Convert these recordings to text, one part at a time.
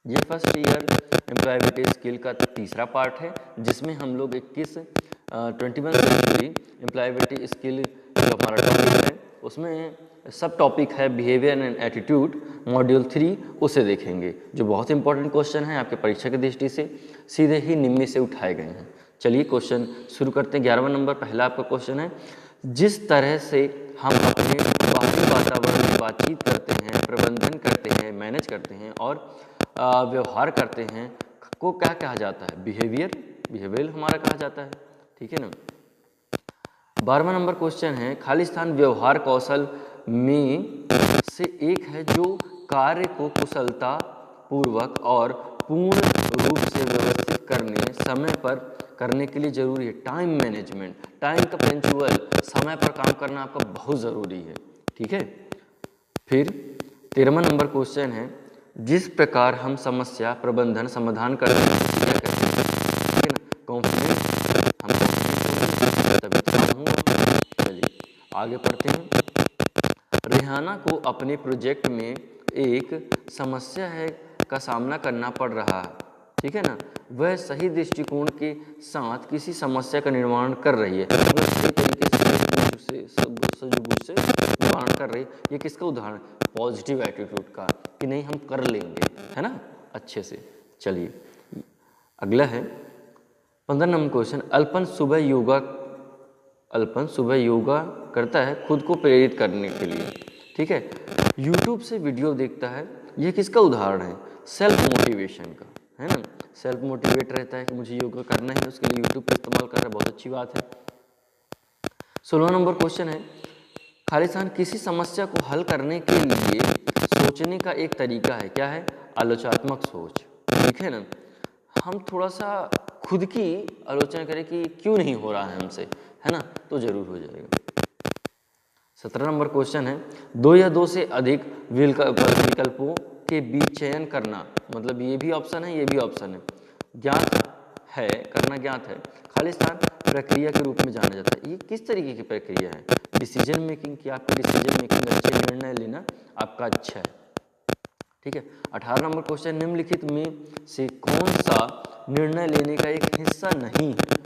ये first year employability skill का तीसरा पार्ट है, जिसमें हम लोग 21 सेंचुरी एम्प्लॉयबिलिटी स्किल जो हमारा टॉपिक है उसमें सब टॉपिक है बिहेवियर एंड एटीट्यूड मॉड्यूल 3, उसे देखेंगे, जो बहुत इंपॉर्टेंट क्वेश्चन है आपके परीक्षा की दृष्टि से सीधे ही निम्न से उठाए गए हैं। चलिए क्वेश्चन शुरू करते हैं। 11वां नंबर पहला आपका क्वेश्चन है, जिस तरह से हम अपने बाहरी वातावरण में बातचीत करते हैं, प्रबंधन करते हैं, मैनेज करते हैं और व्यवहार करते हैं को क्या कहा जाता है? बिहेवियर हमारा कहा जाता है, ठीक है ना। 12वां नंबर क्वेश्चन है, खाली स्थान व्यवहार कौशल में से एक है जो कार्य को कुशलता पूर्वक और पूर्ण रूप से व्यवस्थित करने समय पर करने के लिए जरूरी है टाइम मैनेजमेंट। टाइम का पंक्चुअल समय पर काम करना आपका बहुत ज़रूरी है, ठीक है। फिर 13वां नंबर क्वेश्चन है, जिस प्रकार हम समस्या प्रबंधन समाधान करते हैं क्या कहते हैं? ठीक है ना, कॉन्फिडेंस, हम कॉन्फिडेंस तभी तो काम होगा। चलिए आगे पढ़ते हैं। रेहाना को अपने प्रोजेक्ट में एक समस्या है का सामना करना पड़ रहा है, ठीक है ना। वह सही दृष्टिकोण के साथ किसी समस्या का निर्माण कर रही है, मतलब सही तरीके से सूझबूझ से निर्माण कर रही है। ये किसका उदाहरण? पॉजिटिव एटीट्यूड का, कि नहीं हम कर लेंगे, है ना, अच्छे से। चलिए अगला है 15 नंबर क्वेश्चन, अल्पन सुबह योगा करता है खुद को प्रेरित करने के लिए, ठीक है। यूट्यूब से वीडियो देखता है, ये किसका उदाहरण है? सेल्फ मोटिवेशन का, है ना। सेल्फ मोटिवेट रहता है कि मुझे योगा करना है, उसके लिए यूट्यूब का इस्तेमाल कर रहा है, बहुत अच्छी बात है। 16 नंबर क्वेश्चन है, खाली स्थान किसी समस्या को हल करने के लिए सोचने का एक तरीका है, क्या है? आलोचनात्मक सोच, ठीक है ना। हम थोड़ा सा खुद की आलोचना करें कि क्यों नहीं हो रहा है हमसे, है ना, तो जरूर हो जाएगा। 17 नंबर क्वेश्चन है, 2 या 2 से अधिक विकल्पों के बीच चयन करना, मतलब ये भी ऑप्शन है, ये भी ऑप्शन है। करना ज्ञात है, खाली स्थान प्रक्रिया के रूप में जाना जाता है। ये किस तरीके की प्रक्रिया है? डिसीजन मेकिंग की, आपका डिसीजन मेकिंग अच्छे निर्णय लेना आपका अच्छा है, ठीक है। 18 नंबर क्वेश्चन, निम्नलिखित में से कौन सा निर्णय लेने का एक हिस्सा नहीं है?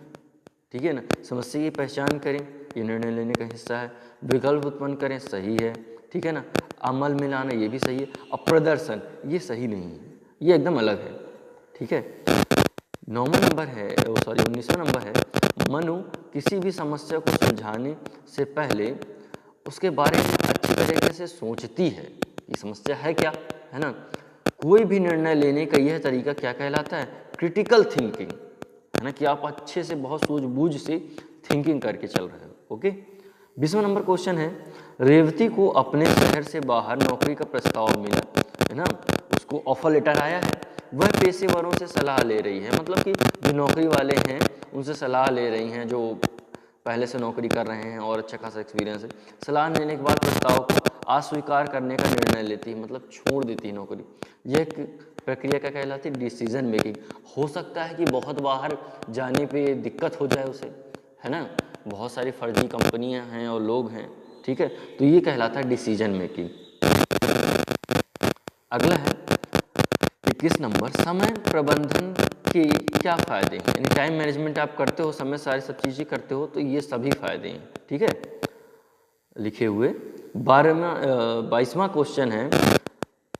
ठीक है ना, समस्या की पहचान करें, ये निर्णय लेने का हिस्सा है। विकल्प उत्पन्न करें, सही है, ठीक है ना। अमल में लाना, ये भी सही है। और प्रदर्शन, ये सही नहीं है, ये एकदम अलग है, ठीक है। 9वां नंबर है, 19वां नंबर है, मनु किसी भी समस्या को सुलझाने से पहले उसके बारे में अच्छी तरीके से सोचती है, ये समस्या है क्या, है ना। कोई भी निर्णय लेने का यह तरीका क्या कहलाता है? क्रिटिकल थिंकिंग, है ना, कि आप अच्छे से बहुत सूझबूझ से थिंकिंग करके चल रहे हो, ओके। 20वां नंबर क्वेश्चन है, रेवती को अपने शहर से बाहर नौकरी का प्रस्ताव मिला, है ना, उसको ऑफर लेटर आया है, वह पेशेवरों से सलाह ले रही है, मतलब कि जो नौकरी वाले हैं उनसे सलाह ले रही हैं, जो पहले से नौकरी कर रहे हैं और अच्छा खासा एक्सपीरियंस है। सलाह लेने के बाद प्रस्ताव को अस्वीकार करने का निर्णय लेती है, मतलब छोड़ देती है नौकरी। यह प्रक्रिया क्या कहलाती है? Decision making. हो सकता है कि बहुत बाहर जाने पे दिक्कत हो जाए उसे, है ना, बहुत सारी फर्जी कंपनियां हैं और लोग हैं, ठीक है, तो ये कहलाता है डिसीजन मेकिंग। अगला है 21 नंबर, समय प्रबंधन के क्या फ़ायदे हैं? यानी टाइम मैनेजमेंट आप करते हो, समय सारी सब चीज़ें करते हो, तो ये सभी फायदे हैं, ठीक है, लिखे हुए। 22वां क्वेश्चन है,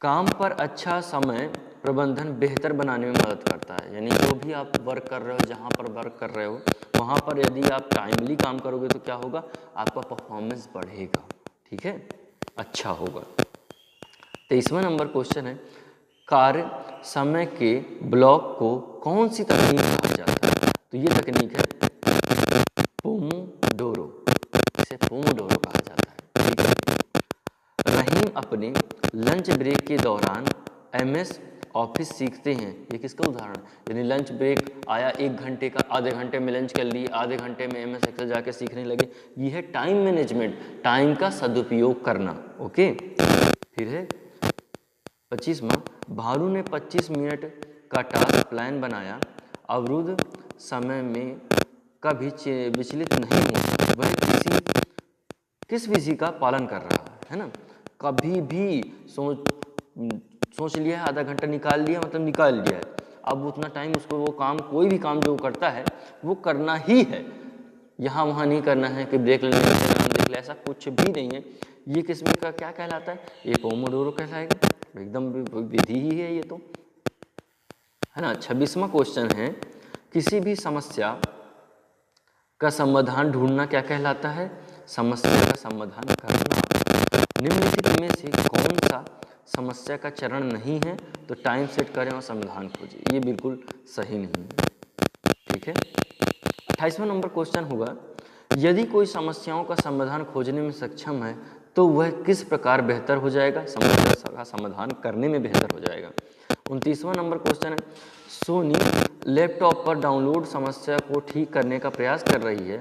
काम पर अच्छा समय प्रबंधन बेहतर बनाने में मदद करता है। यानी जो भी आप वर्क कर रहे हो, जहाँ पर वर्क कर रहे हो, वहाँ पर यदि आप टाइमली काम करोगे तो क्या होगा? आपका परफॉर्मेंस बढ़ेगा, ठीक है, अच्छा होगा। 23वां नंबर क्वेश्चन है, कार्य समय के ब्लॉक को कौन सी तकनीक कहा जाता है? तो ये तकनीक है पोमोडोरो, इसे पोमोडोरो कहा जाता है, ठीक है। रहीम अपने लंच ब्रेक के दौरान MS ऑफिस सीखते हैं, ये किसका उदाहरण? यानी लंच ब्रेक आया 1 घंटे का, आधे घंटे में लंच कर लिए, आधे घंटे में MS एक्सेल जाके सीखने लगे। ये है टाइम मैनेजमेंट, टाइम का सदुपयोग करना, ओके। फिर है 25वां, भानु ने 25 मिनट का टास्क प्लान बनाया, अवरुद्ध समय में कभी विचलित नहीं हुआ, वह किस विधि का पालन कर रहा है ना, कभी भी सोच लिया है, आधा घंटा निकाल लिया, मतलब निकाल लिया है। अब उतना टाइम उसको वो काम, कोई भी काम जो वो करता है वो करना ही है, यहाँ वहाँ नहीं करना है कि ब्रेक लेने से देख ले, ऐसा कुछ भी नहीं है। ये किस्म का क्या कहलाता है? ये पोमोडोरो कहलाएगा, एकदम विधि ही है ये तो, है ना। 26वां क्वेश्चन है, किसी भी समस्या का समाधान ढूंढना क्या कहलाता है? समस्या का समाधान करना। निम्नलिखित में से कौन सा समस्या का चरण नहीं है? तो टाइम सेट करें और समाधान खोजें, ये बिल्कुल सही नहीं है, ठीक है। 28वां नंबर क्वेश्चन होगा, यदि कोई समस्याओं का समाधान खोजने में सक्षम है तो वह किस प्रकार बेहतर हो जाएगा? समस्या का समाधान करने में बेहतर हो जाएगा। 29वां नंबर क्वेश्चन है, सोनी लैपटॉप पर डाउनलोड समस्या को ठीक करने का प्रयास कर रही है,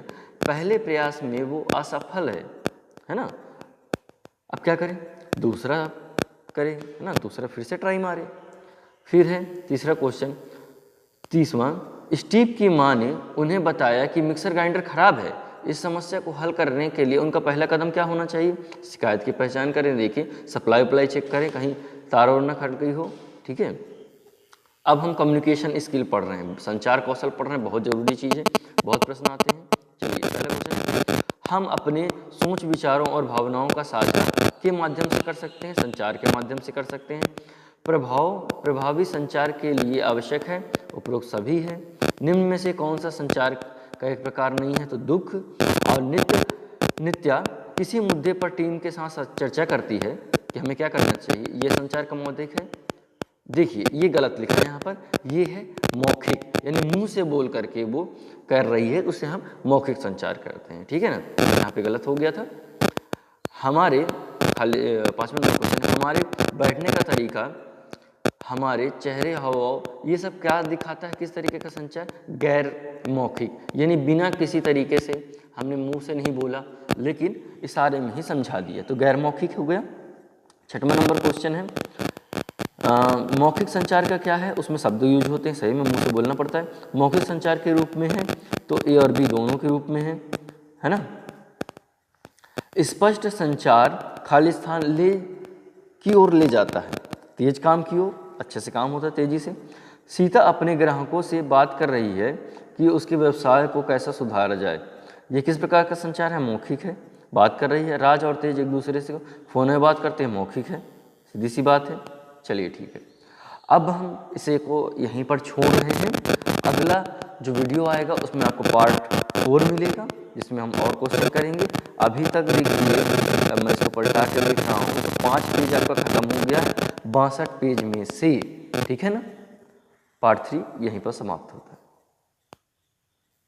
पहले प्रयास में वो असफल है ना। अब क्या करें? दूसरा करें, है ना, दूसरा फिर से ट्राई मारे। फिर है तीसरा क्वेश्चन, 30वां, स्टीव की माँ ने उन्हें बताया कि मिक्सर ग्राइंडर खराब है। इस समस्या को हल करने के लिए उनका पहला कदम क्या होना चाहिए? शिकायत की पहचान करें, देखिए सप्लाई उपलाई चेक करें, कहीं तार और ना खट गई हो, ठीक है। अब हम कम्युनिकेशन स्किल पढ़ रहे हैं, संचार कौशल पढ़ रहे हैं, बहुत ज़रूरी चीज़ है, बहुत प्रश्न आते हैं। चलिए पहला क्वेश्चन, हम अपने सोच विचारों और भावनाओं का साझा के माध्यम से कर सकते हैं, संचार के माध्यम से कर सकते हैं। प्रभावी संचार के लिए आवश्यक है, उपरोक्त सभी है। निम्न में से कौन सा संचार का एक प्रकार नहीं है? तो दुख। और नित्या किसी मुद्दे पर टीम के साथ चर्चा करती है कि हमें क्या करना चाहिए, ये संचार का मौलिक है। देखिए ये गलत लिखा है यहाँ पर, ये है मौखिक, यानी मुंह से बोल करके वो कर रही है, उसे हम मौखिक संचार करते हैं, ठीक है ना। यहाँ पे गलत हो गया था। हमारे खाली 5वां नंबर क्वेश्चन, हमारे बैठने का तरीका, हमारे चेहरे, हाव, ये सब क्या दिखाता है? किस तरीके का संचार? गैर मौखिक, यानी बिना किसी तरीके से हमने मुंह से नहीं बोला लेकिन इशारे में ही समझा दिया, तो गैर मौखिक हो गया। 6वां नंबर क्वेश्चन है, मौखिक संचार का क्या है? उसमें शब्द यूज होते हैं, सही में मुंह से बोलना पड़ता है। मौखिक संचार के रूप में है तो ए और बी दोनों के रूप में है ना। स्पष्ट संचार खालिस्तान की ओर ले जाता है, तेज काम की ओर, अच्छे से काम होता है तेजी से। सीता अपने ग्राहकों से बात कर रही है कि उसके व्यवसाय को कैसा सुधारा जाए, ये किस प्रकार का संचार है? मौखिक है। बात कर रही है, राज और तेज एक दूसरे से फोन में बात करते हैं, मौखिक है, सीधी सी बात है। चलिए ठीक है, अब हम इसे को यहीं पर छोड़ रहे हैं। अगला जो वीडियो आएगा उसमें आपको पार्ट 4 मिलेगा, जिसमें हम और क्वेश्चन करेंगे। अभी तक देखिए मैं इसको पलटा कर देख रहा हूँ, तो 5 पेज आपका खत्म हो गया है 62 पेज में से, ठीक है ना। पार्ट 3 यहीं पर समाप्त होता है।